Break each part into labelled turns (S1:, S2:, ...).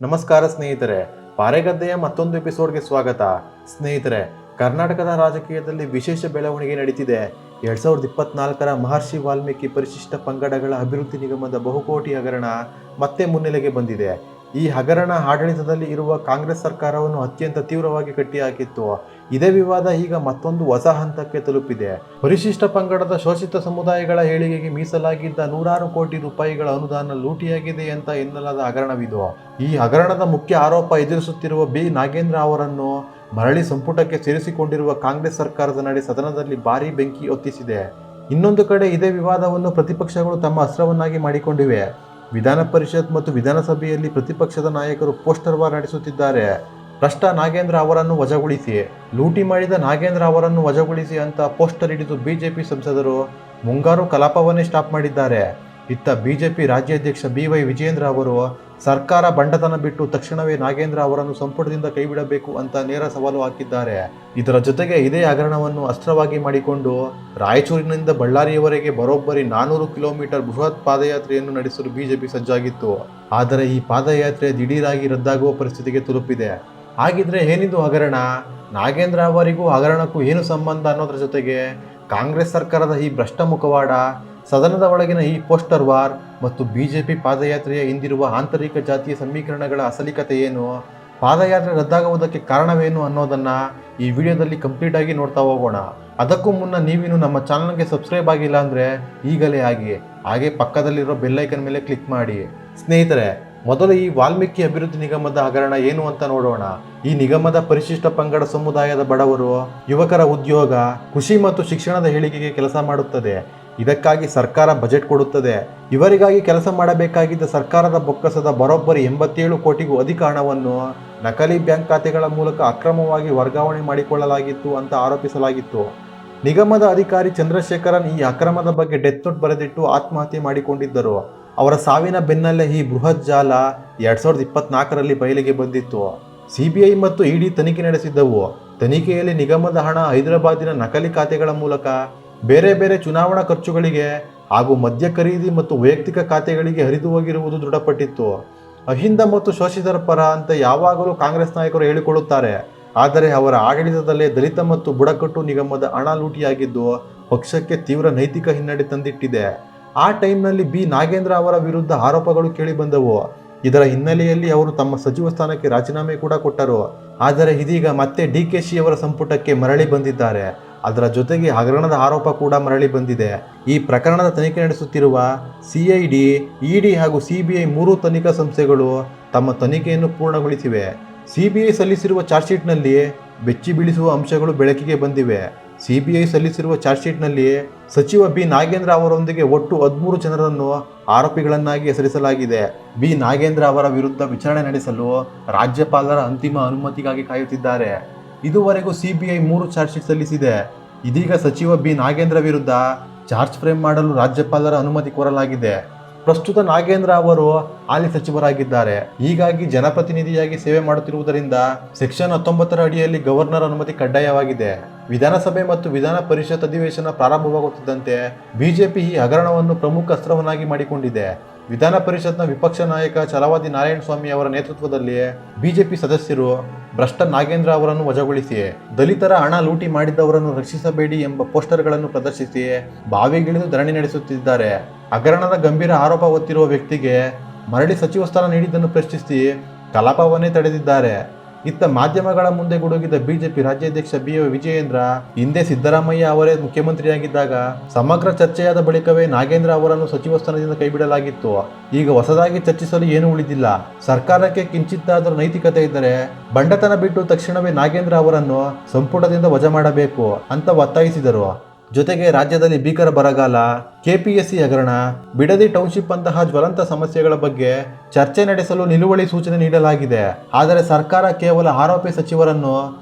S1: ನಮಸ್ಕಾರ ಸ್ನೇಹಿತರೆ, ಪಾರೆಗದ್ದೆಯ ಮತ್ತೊಂದು ಎಪಿಸೋಡ್ಗೆ ಸ್ವಾಗತ. ಸ್ನೇಹಿತರೆ, ಕರ್ನಾಟಕದ ರಾಜಕೀಯದಲ್ಲಿ ವಿಶೇಷ ಬೆಳವಣಿಗೆ ನಡೀತಿದೆ. 2024ರ ಮಹರ್ಷಿ ವಾಲ್ಮೀಕಿ ಪರಿಶಿಷ್ಟ ಪಂಗಡಗಳ ಅಭಿವೃದ್ಧಿ ನಿಗಮದ ಬಹುಕೋಟಿ ಹಗರಣ ಮತ್ತೆ ಮುನ್ನೆಲೆಗೆ ಬಂದಿದೆ. ಈ ಹಗರಣ ಆಡಳಿತದಲ್ಲಿ ಇರುವ ಕಾಂಗ್ರೆಸ್ ಸರ್ಕಾರವನ್ನು ಅತ್ಯಂತ ತೀವ್ರವಾಗಿ ಕಟ್ಟಿಹಾಕಿತ್ತು. ಇದೇ ವಿವಾದ ಈಗ ಮತ್ತೊಂದು ಹೊಸ ಹಂತಕ್ಕೆ ತಲುಪಿದೆ. ಪರಿಶಿಷ್ಟ ಪಂಗಡದ ಶೋಷಿತ ಸಮುದಾಯಗಳ ಏಳಿಗೆಗೆ ಮೀಸಲಾಗಿದ್ದ ನೂರಾರು ಕೋಟಿ ರೂಪಾಯಿಗಳ ಅನುದಾನ ಲೂಟಿಯಾಗಿದೆ ಅಂತ ಎನ್ನಲಾದ ಹಗರಣವಿದು. ಈ ಹಗರಣದ ಮುಖ್ಯ ಆರೋಪ ಎದುರಿಸುತ್ತಿರುವ ಬಿ ನಾಗೇಂದ್ರ ಅವರನ್ನು ಮರಳಿ ಸಂಪುಟಕ್ಕೆ ಸೇರಿಸಿಕೊಂಡಿರುವ ಕಾಂಗ್ರೆಸ್ ಸರ್ಕಾರದ ನಡೆ ಸದನದಲ್ಲಿ ಭಾರೀ ಬೆಂಕಿ ಹೊತ್ತಿಸಿದೆ. ಇನ್ನೊಂದು ಕಡೆ ಇದೇ ವಿವಾದವನ್ನು ಪ್ರತಿಪಕ್ಷಗಳು ತಮ್ಮ ಅಸ್ತ್ರವನ್ನಾಗಿ ಮಾಡಿಕೊಂಡಿವೆ. ವಿಧಾನ ಪರಿಷತ್ ಮತ್ತು ವಿಧಾನಸಭೆಯಲ್ಲಿ ಪ್ರತಿಪಕ್ಷದ ನಾಯಕರು ಪೋಸ್ಟರ್ ವಾರ್ ನಡೆಸುತ್ತಿದ್ದಾರೆ. ಭ್ರಷ್ಟ ನಾಗೇಂದ್ರ ಅವರನ್ನು ವಜಾಗೊಳಿಸಿ, ಲೂಟಿ ಮಾಡಿದ ನಾಗೇಂದ್ರ ಅವರನ್ನು ವಜಾಗೊಳಿಸಿ ಅಂತ ಪೋಸ್ಟರ್ ಹಿಡಿದು ಬಿಜೆಪಿ ಸಂಸದರು ಮುಂಗಾರು ಕಲಾಪವನ್ನೇ ಸ್ಟಾಪ್ ಮಾಡಿದ್ದಾರೆ. ಇತ್ತ ಬಿಜೆಪಿ ರಾಜ್ಯಾಧ್ಯಕ್ಷ BY ವಿಜಯೇಂದ್ರ ಅವರು ಸರ್ಕಾರ ಬಂಡತನ ಬಿಟ್ಟು ತಕ್ಷಣವೇ ನಾಗೇಂದ್ರ ಅವರನ್ನು ಸಂಪುಟದಿಂದ ಕೈಬಿಡಬೇಕು ಅಂತ ನೇರ ಸವಾಲು ಹಾಕಿದ್ದಾರೆ. ಇದರ ಜೊತೆಗೆ ಇದೇ ಹಗರಣವನ್ನು ಅಸ್ತ್ರವಾಗಿ ಮಾಡಿಕೊಂಡು ರಾಯಚೂರಿನಿಂದ ಬಳ್ಳಾರಿಯವರೆಗೆ ಬರೋಬ್ಬರಿ 400 ಕಿಲೋಮೀಟರ್ ಬೃಹತ್ ಪಾದಯಾತ್ರೆಯನ್ನು ನಡೆಸಲು ಬಿಜೆಪಿ ಸಜ್ಜಾಗಿತ್ತು. ಆದರೆ ಈ ಪಾದಯಾತ್ರೆ ದಿಢೀರಾಗಿ ರದ್ದಾಗುವ ಪರಿಸ್ಥಿತಿಗೆ ತಲುಪಿದೆ. ಹಾಗಿದ್ರೆ ಏನಿದು ಹಗರಣ? ನಾಗೇಂದ್ರ ಅವರಿಗೂ ಹಗರಣಕ್ಕೂ ಏನು ಸಂಬಂಧ ಅನ್ನೋದ್ರ ಜೊತೆಗೆ ಕಾಂಗ್ರೆಸ್ ಸರ್ಕಾರದ ಈ ಭ್ರಷ್ಟ ಮುಖವಾಡ, ಸದನದ ಒಳಗಿನ ಈ ಪೋಸ್ಟರ್ ವಾರ್ ಮತ್ತು ಬಿಜೆಪಿ ಪಾದಯಾತ್ರೆಯ ಹಿಂದಿರುವ ಆಂತರಿಕ ಜಾತಿಯ ಸಮೀಕರಣಗಳ ಅಸಲಿಕತೆ ಏನು, ಪಾದಯಾತ್ರೆ ರದ್ದಾಗುವುದಕ್ಕೆ ಕಾರಣವೇನು ಅನ್ನೋದನ್ನ ಈ ವಿಡಿಯೋದಲ್ಲಿ ಕಂಪ್ಲೀಟ್ ಆಗಿ ನೋಡ್ತಾ ಹೋಗೋಣ. ಅದಕ್ಕೂ ಮುನ್ನ ನೀವಿನ್ನು ನಮ್ಮ ಚಾನಲ್ಗೆ ಸಬ್ಸ್ಕ್ರೈಬ್ ಆಗಿಲ್ಲ ಅಂದರೆ ಈಗಲೇ ಆಗಿ, ಹಾಗೆ ಪಕ್ಕದಲ್ಲಿರೋ ಬೆಲ್ಲೈಕನ್ ಮೇಲೆ ಕ್ಲಿಕ್ ಮಾಡಿ. ಸ್ನೇಹಿತರೆ, ಮೊದಲು ಈ ವಾಲ್ಮೀಕಿ ಅಭಿವೃದ್ಧಿ ನಿಗಮದ ಹಗರಣ ಏನು ಅಂತ ನೋಡೋಣ. ಈ ನಿಗಮದ ಪರಿಶಿಷ್ಟ ಪಂಗಡ ಸಮುದಾಯದ ಬಡವರು, ಯುವಕರ ಉದ್ಯೋಗ, ಕೃಷಿ ಮತ್ತು ಶಿಕ್ಷಣದ ಏಳಿಗೆಗೆ ಕೆಲಸ ಮಾಡುತ್ತದೆ. ಇದಕ್ಕಾಗಿ ಸರ್ಕಾರ ಬಜೆಟ್ ಕೊಡುತ್ತದೆ. ಇವರಿಗಾಗಿ ಕೆಲಸ ಮಾಡಬೇಕಾಗಿದ್ದ ಸರ್ಕಾರದ ಬೊಕ್ಕಸದ ಬರೋಬ್ಬರಿ 87 ಕೋಟಿಗೂ ಅಧಿಕ ಹಣವನ್ನು ನಕಲಿ ಬ್ಯಾಂಕ್ ಖಾತೆಗಳ ಮೂಲಕ ಅಕ್ರಮವಾಗಿ ವರ್ಗಾವಣೆ ಮಾಡಿಕೊಳ್ಳಲಾಗಿತ್ತು ಅಂತ ಆರೋಪಿಸಲಾಗಿತ್ತು. ನಿಗಮದ ಅಧಿಕಾರಿ ಚಂದ್ರಶೇಖರನ್ ಈ ಅಕ್ರಮದ ಬಗ್ಗೆ ಡೆತ್ ನೋಟ್ ಬರೆದಿಟ್ಟು ಆತ್ಮಹತ್ಯೆ ಮಾಡಿಕೊಂಡಿದ್ದರು. ಅವರ ಸಾವಿನ ಬೆನ್ನಲ್ಲೇ ಈ ಬೃಹತ್ ಜಾಲ 2024ರಲ್ಲಿ ಬಯಲಿಗೆ ಬಂದಿತ್ತು. CBI ಮತ್ತು ED ತನಿಖೆ ನಡೆಸಿದ್ದವು. ತನಿಖೆಯಲ್ಲಿ ನಿಗಮದ ಹಣ ಹೈದರಾಬಾದಿನ ನಕಲಿ ಖಾತೆಗಳ ಮೂಲಕ ಬೇರೆ ಬೇರೆ ಚುನಾವಣಾ ಖರ್ಚುಗಳಿಗೆ ಹಾಗೂ ಮದ್ಯ ಖರೀದಿ ಮತ್ತು ವೈಯಕ್ತಿಕ ಖಾತೆಗಳಿಗೆ ಹರಿದು ಹೋಗಿರುವುದು ದೃಢಪಟ್ಟಿತ್ತು. ಅಹಿಂದ ಮತ್ತು ಶೋಷಿತರ ಪರ ಅಂತ ಯಾವಾಗಲೂ ಕಾಂಗ್ರೆಸ್ ನಾಯಕರು ಹೇಳಿಕೊಳ್ಳುತ್ತಾರೆ. ಆದರೆ ಅವರ ಆಡಳಿತದಲ್ಲೇ ದಲಿತ ಮತ್ತು ಬುಡಕಟ್ಟು ನಿಗಮದ ಹಣ ಲೂಟಿಯಾಗಿದ್ದು ಪಕ್ಷಕ್ಕೆ ತೀವ್ರ ನೈತಿಕ ಹಿನ್ನಡೆ ತಂದಿಟ್ಟಿದೆ. ಆ ಟೈಮ್ನಲ್ಲಿ ಬಿ ನಾಗೇಂದ್ರ ಅವರ ವಿರುದ್ಧ ಆರೋಪಗಳು ಕೇಳಿ ಬಂದವು. ಇದರ ಹಿನ್ನೆಲೆಯಲ್ಲಿ ಅವರು ತಮ್ಮ ಸಚಿವ ಸ್ಥಾನಕ್ಕೆ ರಾಜೀನಾಮೆ ಕೂಡ ಕೊಟ್ಟರು. ಆದರೆ ಇದೀಗ ಮತ್ತೆ DKಶಿ ಅವರ ಸಂಪುಟಕ್ಕೆ ಮರಳಿ ಬಂದಿದ್ದಾರೆ. ಅದರ ಜೊತೆಗೆ ಹಗರಣದ ಆರೋಪ ಕೂಡ ಮರಳಿ ಬಂದಿದೆ. ಈ ಪ್ರಕರಣದ ತನಿಖೆ ನಡೆಸುತ್ತಿರುವ CID, ED ಹಾಗೂ CBI ಮೂರೂ ತನಿಖಾ ಸಂಸ್ಥೆಗಳು ತಮ್ಮ ತನಿಖೆಯನ್ನು ಪೂರ್ಣಗೊಳಿಸಿವೆ. CBI ಸಲ್ಲಿಸಿರುವ ಚಾರ್ಜ್ ಶೀಟ್ನಲ್ಲಿ ಬೆಚ್ಚಿ ಬೀಳಿಸುವ ಅಂಶಗಳು ಬೆಳಕಿಗೆ ಬಂದಿವೆ. CBI ಸಲ್ಲಿಸಿರುವ ಚಾರ್ಜ್ ಶೀಟ್ನಲ್ಲಿ ಸಚಿವ ಬಿ ನಾಗೇಂದ್ರ ಅವರೊಂದಿಗೆ ಒಟ್ಟು 13 ಜನರನ್ನು ಆರೋಪಿಗಳನ್ನಾಗಿ ಹೆಸರಿಸಲಾಗಿದೆ. ಬಿ ನಾಗೇಂದ್ರ ಅವರ ವಿರುದ್ಧ ವಿಚಾರಣೆ ನಡೆಸಲು ರಾಜ್ಯಪಾಲರ ಅಂತಿಮ ಅನುಮತಿಗಾಗಿ ಕಾಯುತ್ತಿದ್ದಾರೆ. ಇದುವರೆಗೂ CBI 3 ಚಾರ್ಜ್ ಶೀಟ್ ಸಲ್ಲಿಸಿದೆ. ಇದೀಗ ಸಚಿವ ಬಿ ನಾಗೇಂದ್ರ ವಿರುದ್ಧ ಚಾರ್ಜ್ ಫ್ರೇಮ್ ಮಾಡಲು ರಾಜ್ಯಪಾಲರ ಅನುಮತಿ ಕೋರಲಾಗಿದೆ. ಪ್ರಸ್ತುತ ನಾಗೇಂದ್ರ ಅವರು ಹಾಲಿ ಸಚಿವರಾಗಿದ್ದಾರೆ. ಹೀಗಾಗಿ ಜನಪ್ರತಿನಿಧಿಯಾಗಿ ಸೇವೆ ಮಾಡುತ್ತಿರುವುದರಿಂದ ಸೆಕ್ಷನ್ 19ರ ಅಡಿಯಲ್ಲಿ ಗವರ್ನರ್ ಅನುಮತಿ ಕಡ್ಡಾಯವಾಗಿದೆ. ವಿಧಾನಸಭೆ ಮತ್ತು ವಿಧಾನ ಪರಿಷತ್ ಅಧಿವೇಶನ ಪ್ರಾರಂಭವಾಗುತ್ತಿದ್ದಂತೆ ಬಿಜೆಪಿ ಈ ಹಗರಣವನ್ನು ಪ್ರಮುಖ ಅಸ್ತ್ರವನ್ನಾಗಿ ಮಾಡಿಕೊಂಡಿದೆ. ವಿಧಾನ ಪರಿಷತ್ನ ವಿಪಕ್ಷ ನಾಯಕ ಛಲವಾದಿ ನಾರಾಯಣಸ್ವಾಮಿ ಅವರ ನೇತೃತ್ವದಲ್ಲಿ ಬಿಜೆಪಿ ಸದಸ್ಯರು ಭ್ರಷ್ಟ ನಾಗೇಂದ್ರ ಅವರನ್ನು ವಜಾಗೊಳಿಸಿ, ದಲಿತರ ಹಣ ಲೂಟಿ ಮಾಡಿದ್ದವರನ್ನು ರಕ್ಷಿಸಬೇಡಿ ಎಂಬ ಪೋಸ್ಟರ್ಗಳನ್ನು ಪ್ರದರ್ಶಿಸಿ ಬಾವಿಗಿಳಿದು ಧರಣಿ ನಡೆಸುತ್ತಿದ್ದಾರೆ. ಹಗರಣದ ಗಂಭೀರ ಆರೋಪ ಹೊತ್ತಿರುವ ವ್ಯಕ್ತಿಗೆ ಮರಳಿ ಸಚಿವ ಸ್ಥಾನ ನೀಡಿದ್ದನ್ನು ಪ್ರಶ್ನಿಸಿ ಕಲಾಪವನ್ನೇ ತಡೆದಿದ್ದಾರೆ. ಇತ್ತ ಮಾಧ್ಯಮಗಳ ಮುಂದೆ ಗುಡುಗಿದ ಬಿಜೆಪಿ ರಾಜ್ಯಾಧ್ಯಕ್ಷ BY ವಿಜಯೇಂದ್ರ ಹಿಂದೆ ಸಿದ್ದರಾಮಯ್ಯ ಅವರೇ ಮುಖ್ಯಮಂತ್ರಿಯಾಗಿದ್ದಾಗ ಸಮಗ್ರ ಚರ್ಚೆಯಾದ ಬಳಿಕವೇ ನಾಗೇಂದ್ರ ಅವರನ್ನು ಸಚಿವ ಸ್ಥಾನದಿಂದ ಕೈಬಿಡಲಾಗಿತ್ತು. ಈಗ ಹೊಸದಾಗಿ ಚರ್ಚಿಸಲು ಏನೂ ಉಳಿದಿಲ್ಲ. ಸರ್ಕಾರಕ್ಕೆ ಕಿಂಚಿತ್ತಾದರೂ ನೈತಿಕತೆ ಇದ್ದರೆ ಬಂಡತನ ಬಿಟ್ಟು ತಕ್ಷಣವೇ ನಾಗೇಂದ್ರ ಅವರನ್ನು ಸಂಪುಟದಿಂದ ವಜಾ ಮಾಡಬೇಕು ಅಂತ ಒತ್ತಾಯಿಸಿದರು. ಜೊತೆಗೆ ರಾಜ್ಯದಲ್ಲಿ ಭೀಕರ ಬರಗಾಲ, KPSC ಹಗರಣ, ಬಿಡದಿ ಟೌನ್ಶಿಪ್ ಅಂತಹ ಜ್ವಲಂತ ಸಮಸ್ಯೆಗಳ ಬಗ್ಗೆ ಚರ್ಚೆ ನಡೆಸಲು ನಿಲುವಳಿ ಸೂಚನೆ ನೀಡಲಾಗಿದೆ. ಆದರೆ ಸರ್ಕಾರ ಕೇವಲ ಆರೋಪಿ ಸಚಿವರನ್ನು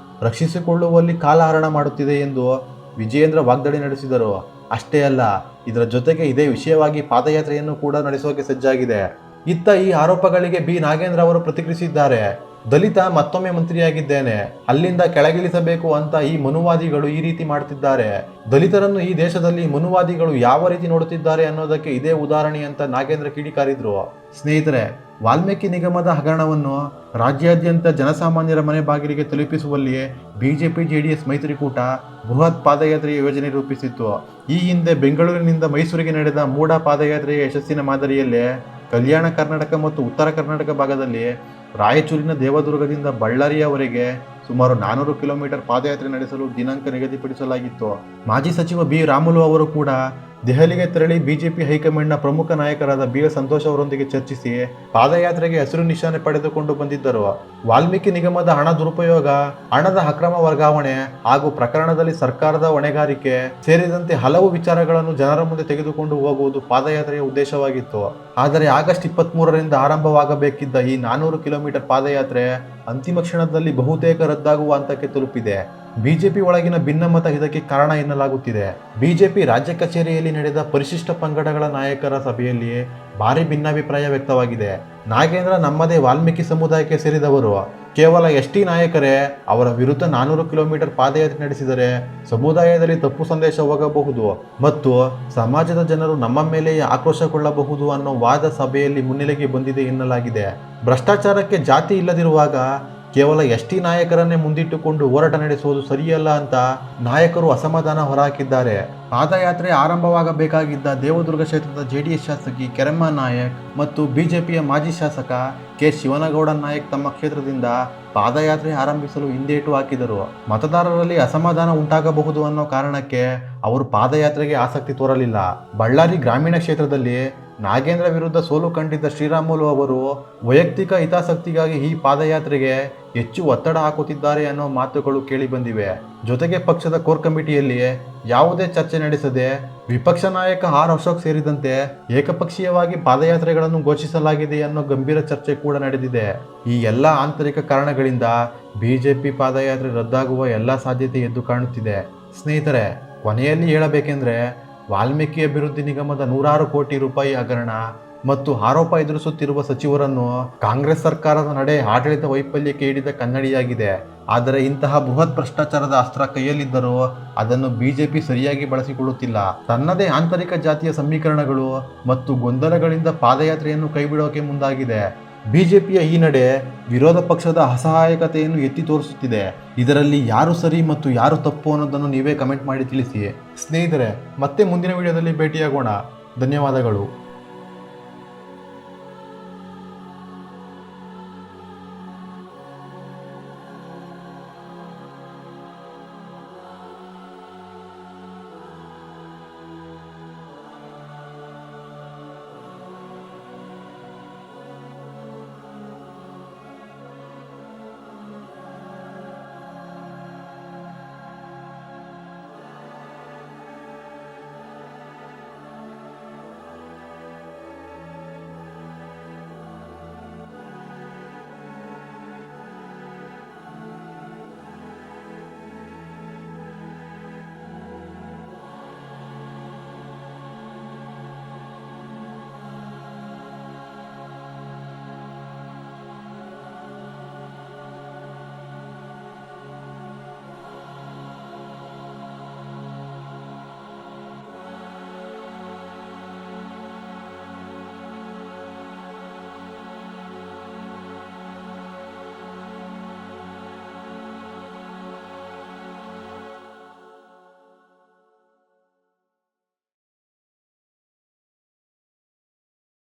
S1: ರಕ್ಷಿಸಿಕೊಳ್ಳುವಲ್ಲಿ ಕಾಲಹರಣ ಮಾಡುತ್ತಿದೆ ಎಂದು ವಿಜಯೇಂದ್ರ ವಾಗ್ದಾಳಿ ನಡೆಸಿದರು. ಅಷ್ಟೇ ಅಲ್ಲ, ಇದರ ಜೊತೆಗೆ ಇದೇ ವಿಷಯವಾಗಿ ಪಾದಯಾತ್ರೆಯನ್ನು ಕೂಡ ನಡೆಸೋಕೆ ಸಜ್ಜಾಗಿದೆ. ಇತ್ತ ಈ ಆರೋಪಗಳಿಗೆ ಬಿ ನಾಗೇಂದ್ರ ಅವರು ಪ್ರತಿಕ್ರಿಯಿಸಿದ್ದಾರೆ. ದಲಿತ ಮತ್ತೊಮ್ಮೆ ಮಂತ್ರಿಯಾಗಿದ್ದೇನೆ, ಅಲ್ಲಿಂದ ಕೆಳಗಿಳಿಸಬೇಕು ಅಂತ ಈ ಮನುವಾದಿಗಳು ಈ ರೀತಿ ಮಾಡ್ತಿದ್ದಾರೆ. ದಲಿತರನ್ನು ಈ ದೇಶದಲ್ಲಿ ಮನುವಾದಿಗಳು ಯಾವ ರೀತಿ ನೋಡುತ್ತಿದ್ದಾರೆ ಅನ್ನೋದಕ್ಕೆ ಇದೇ ಉದಾಹರಣೆ ಅಂತ ನಾಗೇಂದ್ರ ಕಿಡಿಕಾರಿದ್ರು. ಸ್ನೇಹಿತರೆ, ವಾಲ್ಮೀಕಿ ನಿಗಮದ ಹಗರಣವನ್ನು ರಾಜ್ಯಾದ್ಯಂತ ಜನಸಾಮಾನ್ಯರ ಮನೆ ಬಾಗಿಲಿಗೆ ತಲುಪಿಸುವಲ್ಲಿ ಬಿಜೆಪಿ ಜೆಡಿಎಸ್ ಮೈತ್ರಿಕೂಟ ಬೃಹತ್ ಪಾದಯಾತ್ರೆಯ ಯೋಜನೆ ರೂಪಿಸಿತ್ತು. ಈ ಹಿಂದೆ ಬೆಂಗಳೂರಿನಿಂದ ಮೈಸೂರಿಗೆ ನಡೆದ ಮೂಡ ಪಾದಯಾತ್ರೆಯ ಯಶಸ್ಸಿನ ಮಾದರಿಯಲ್ಲೇ ಕಲ್ಯಾಣ ಕರ್ನಾಟಕ ಮತ್ತು ಉತ್ತರ ಕರ್ನಾಟಕ ಭಾಗದಲ್ಲಿ ರಾಯಚೂರಿನ ದೇವದುರ್ಗದಿಂದ ಬಳ್ಳಾರಿಯವರೆಗೆ ಸುಮಾರು 400 ಕಿಲೋಮೀಟರ್ ಪಾದಯಾತ್ರೆ ನಡೆಸಲು ದಿನಾಂಕ ನಿಗದಿಪಡಿಸಲಾಗಿತ್ತು. ಮಾಜಿ ಸಚಿವ ಬಿ ರಾಮುಲು ಅವರು ಕೂಡ ದೆಹಲಿಗೆ ತೆರಳಿ ಬಿಜೆಪಿ ಹೈಕಮಾಂಡ್ನ ಪ್ರಮುಖ ನಾಯಕರಾದ ಬಿ ಎಸ್ ಸಂತೋಷ್ ಅವರೊಂದಿಗೆ ಚರ್ಚಿಸಿ ಪಾದಯಾತ್ರೆಗೆ ಹಸಿರು ನಿಶಾನೆ ಪಡೆದುಕೊಂಡು ಬಂದಿದ್ದರು. ವಾಲ್ಮೀಕಿ ನಿಗಮದ ಹಣ ದುರುಪಯೋಗ, ಹಣದ ಅಕ್ರಮ ವರ್ಗಾವಣೆ ಹಾಗೂ ಪ್ರಕರಣದಲ್ಲಿ ಸರ್ಕಾರದ ಹೊಣೆಗಾರಿಕೆ ಸೇರಿದಂತೆ ಹಲವು ವಿಚಾರಗಳನ್ನು ಜನರ ಮುಂದೆ ತೆಗೆದುಕೊಂಡು ಹೋಗುವುದು ಪಾದಯಾತ್ರೆಯ ಉದ್ದೇಶವಾಗಿತ್ತು. ಆದರೆ ಆಗಸ್ಟ್ 23ರಿಂದ ಆರಂಭವಾಗಬೇಕಿದ್ದ ಈ 400 ಕಿಲೋಮೀಟರ್ ಪಾದಯಾತ್ರೆ ಅಂತಿಮ ಕ್ಷಣದಲ್ಲಿ ಬಹುತೇಕ ರದ್ದಾಗುವ ಹಂತಕ್ಕೆ ತಲುಪಿದೆ. ಬಿಜೆಪಿ ಒಳಗಿನ ಭಿನ್ನಮತ ಇದಕ್ಕೆ ಕಾರಣ ಎನ್ನಲಾಗುತ್ತಿದೆ. ಬಿಜೆಪಿ ರಾಜ್ಯ ಕಚೇರಿಯಲ್ಲಿ ನಡೆದ ಪರಿಶಿಷ್ಟ ಪಂಗಡಗಳ ನಾಯಕರ ಸಭೆಯಲ್ಲಿ ಭಾರಿ ಭಿನ್ನಾಭಿಪ್ರಾಯ ವ್ಯಕ್ತವಾಗಿದೆ. ನಾಗೇಂದ್ರ ನಮ್ಮದೇ ವಾಲ್ಮೀಕಿ ಸಮುದಾಯಕ್ಕೆ ಸೇರಿದವರು, ಕೇವಲ ಎಸ್ಟಿ ನಾಯಕರೇ ಅವರ ವಿರುದ್ಧ 400 ಕಿಲೋಮೀಟರ್ ಪಾದಯಾತ್ರೆ ನಡೆಸಿದರೆ ಸಮುದಾಯದಲ್ಲಿ ತಪ್ಪು ಸಂದೇಶ ಹೋಗಬಹುದು ಮತ್ತು ಸಮಾಜದ ಜನರು ನಮ್ಮ ಮೇಲೆಯೇ ಆಕ್ರೋಶಗೊಳ್ಳಬಹುದು ಅನ್ನೋ ವಾದ ಸಭೆಯಲ್ಲಿ ಮುನ್ನೆಲೆಗೆ ಬಂದಿದೆ ಎನ್ನಲಾಗಿದೆ. ಭ್ರಷ್ಟಾಚಾರಕ್ಕೆ ಜಾತಿ ಇಲ್ಲದಿರುವಾಗ ಕೇವಲ ಎಸ್ಟಿ ನಾಯಕರನ್ನೇ ಮುಂದಿಟ್ಟುಕೊಂಡು ಹೋರಾಟ ನಡೆಸುವುದು ಸರಿಯಲ್ಲ ಅಂತ ನಾಯಕರು ಅಸಮಾಧಾನ ಹೊರಹಾಕಿದ್ದಾರೆ. ಪಾದಯಾತ್ರೆ ಆರಂಭವಾಗಬೇಕಾಗಿದ್ದ ದೇವದುರ್ಗ ಕ್ಷೇತ್ರದ ಜೆಡಿಎಸ್ ಶಾಸಕಿ ಕೆರೆಮ್ಮ ನಾಯಕ್ ಮತ್ತು ಬಿಜೆಪಿಯ ಮಾಜಿ ಶಾಸಕ ಕೆ ಶಿವನಗೌಡ ನಾಯಕ್ ತಮ್ಮ ಕ್ಷೇತ್ರದಿಂದ ಪಾದಯಾತ್ರೆ ಆರಂಭಿಸಲು ಹಿಂದೇಟು ಹಾಕಿದರು. ಮತದಾರರಲ್ಲಿ ಅಸಮಾಧಾನ ಉಂಟಾಗಬಹುದು ಅನ್ನೋ ಕಾರಣಕ್ಕೆ ಅವರು ಪಾದಯಾತ್ರೆಗೆ ಆಸಕ್ತಿ ತೋರಲಿಲ್ಲ. ಬಳ್ಳಾರಿ ಗ್ರಾಮೀಣ ಕ್ಷೇತ್ರದಲ್ಲಿ ನಾಗೇಂದ್ರ ವಿರುದ್ಧ ಸೋಲು ಕಂಡಿದ್ದ ಶ್ರೀರಾಮುಲು ಅವರು ವೈಯಕ್ತಿಕ ಹಿತಾಸಕ್ತಿಗಾಗಿ ಈ ಪಾದಯಾತ್ರೆಗೆ ಹೆಚ್ಚು ಒತ್ತಡ ಹಾಕುತ್ತಿದ್ದಾರೆ ಅನ್ನೋ ಮಾತುಗಳು ಕೇಳಿ ಬಂದಿವೆ. ಜೊತೆಗೆ ಪಕ್ಷದ ಕೋರ್ ಕಮಿಟಿಯಲ್ಲಿ ಯಾವುದೇ ಚರ್ಚೆ ನಡೆಸದೆ ವಿಪಕ್ಷ ನಾಯಕ ಆರ್ ಅಶೋಕ್ ಸೇರಿದಂತೆ ಏಕಪಕ್ಷೀಯವಾಗಿ ಪಾದಯಾತ್ರೆಗಳನ್ನು ಘೋಷಿಸಲಾಗಿದೆ ಅನ್ನೋ ಗಂಭೀರ ಚರ್ಚೆ ಕೂಡ ನಡೆದಿದೆ. ಈ ಎಲ್ಲ ಆಂತರಿಕ ಕಾರಣಗಳಿಂದ ಬಿಜೆಪಿ ಪಾದಯಾತ್ರೆ ರದ್ದಾಗುವ ಎಲ್ಲ ಸಾಧ್ಯತೆ ಎದ್ದು ಕಾಣುತ್ತಿದೆ. ಸ್ನೇಹಿತರೆ, ಕೊನೆಯಲ್ಲಿ ಹೇಳಬೇಕೆಂದ್ರೆ ವಾಲ್ಮೀಕಿ ಅಭಿವೃದ್ಧಿ ನಿಗಮದ 106 ಕೋಟಿ ರೂಪಾಯಿ ಹಗರಣ ಮತ್ತು ಆರೋಪ ಎದುರಿಸುತ್ತಿರುವ ಸಚಿವರನ್ನು ಕಾಂಗ್ರೆಸ್ ಸರ್ಕಾರದ ನಡೆ ಆಡಳಿತ ವೈಫಲ್ಯಕ್ಕೆ ಹಿಡಿದ ಕನ್ನಡಿಯಾಗಿದೆ. ಆದರೆ ಇಂತಹ ಬೃಹತ್ ಭ್ರಷ್ಟಾಚಾರದ ಅಸ್ತ್ರ ಕೈಯಲ್ಲಿದ್ದರೂ ಅದನ್ನು ಬಿಜೆಪಿ ಸರಿಯಾಗಿ ಬಳಸಿಕೊಳ್ಳುತ್ತಿಲ್ಲ. ತನ್ನದೇ ಆಂತರಿಕ ಜಾತಿಯ ಸಮೀಕರಣಗಳು ಮತ್ತು ಗೊಂದಲಗಳಿಂದ ಪಾದಯಾತ್ರೆಯನ್ನು ಕೈಬಿಡೋಕೆ ಮುಂದಾಗಿದೆ. ಬಿಜೆಪಿಯ ಈ ನಡೆ ವಿರೋಧ ಪಕ್ಷದ ಅಸಹಾಯಕತೆಯನ್ನು ಎತ್ತಿ ತೋರಿಸುತ್ತಿದೆ. ಇದರಲ್ಲಿ ಯಾರು ಸರಿ ಮತ್ತು ಯಾರು ತಪ್ಪು ಅನ್ನೋದನ್ನು ನೀವೇ ಕಮೆಂಟ್ ಮಾಡಿ ತಿಳಿಸಿ. ಸ್ನೇಹಿತರೆ, ಮತ್ತೆ ಮುಂದಿನ ವಿಡಿಯೋದಲ್ಲಿ ಭೇಟಿಯಾಗೋಣ. ಧನ್ಯವಾದಗಳು.